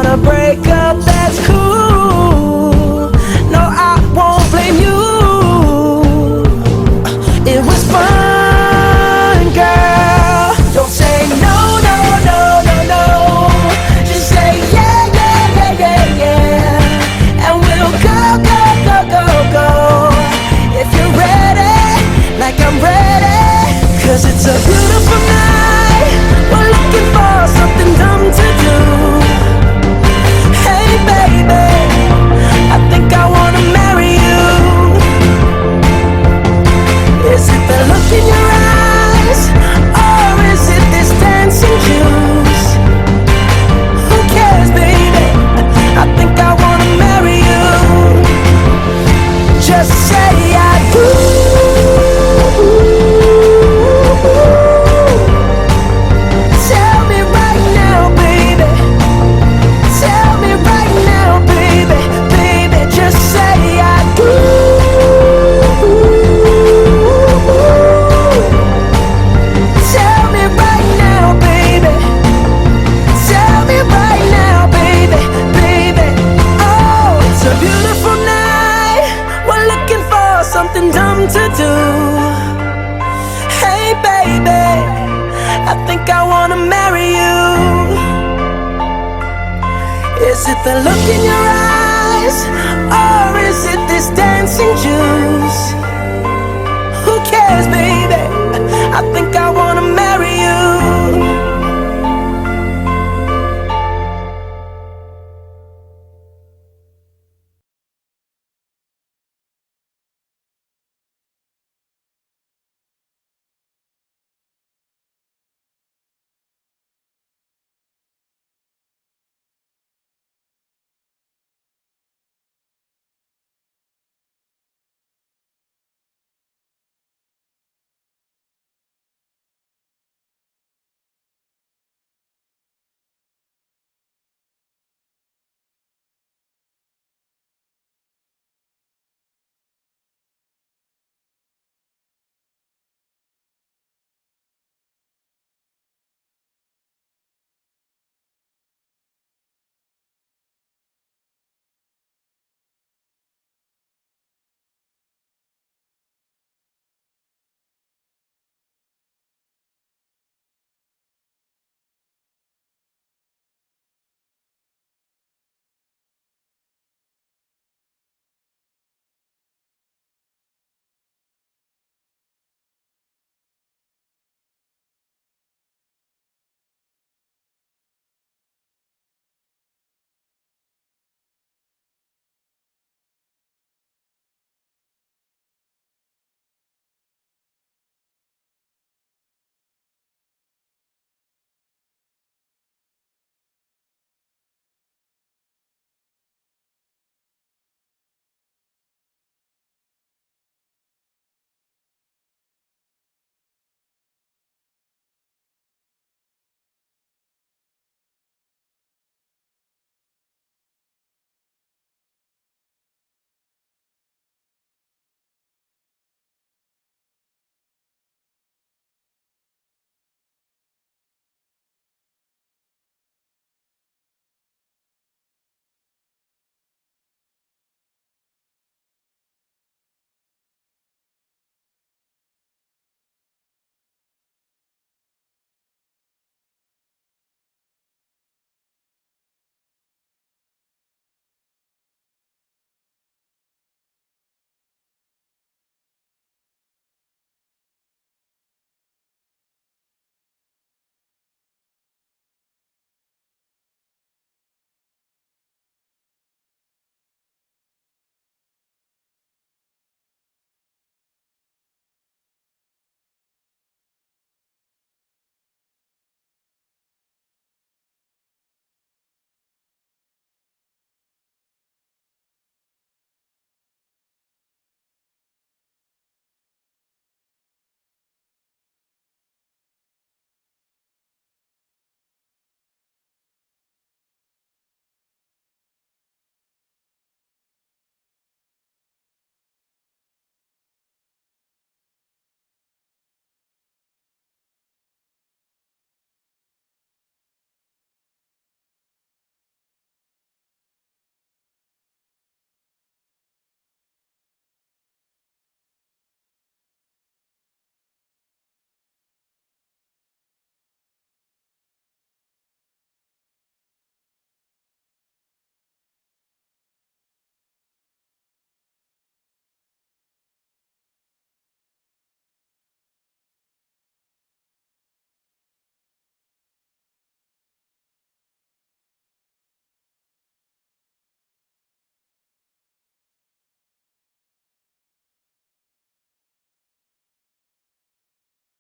a breakup, that's cool. No, I won't blame you. It was fun, girl. Don't say no, no, no, no, no. Just say yeah, yeah, yeah, yeah, yeah. And we'll go, go, go, go, go. If you're ready, like I'm ready. 'Cause it's a beautiful night. We're looking for something dumb to do. Hey baby, I think I wanna marry you. Is it the look in your eyes, or is it this dancing juice? Who cares, baby? I think I wanna marry you. Just say I do. Tell me right now, baby. Tell me right now, baby. Baby, just say I do. Tell me right now, baby. Tell me right now, baby. Baby, oh, it's a beautiful night. We're looking for something dumb to do. Hey baby, I think I wanna marry you. Is it the look in your eyes, or is it this dancing juice? Who cares, baby? I think I wanna marry you.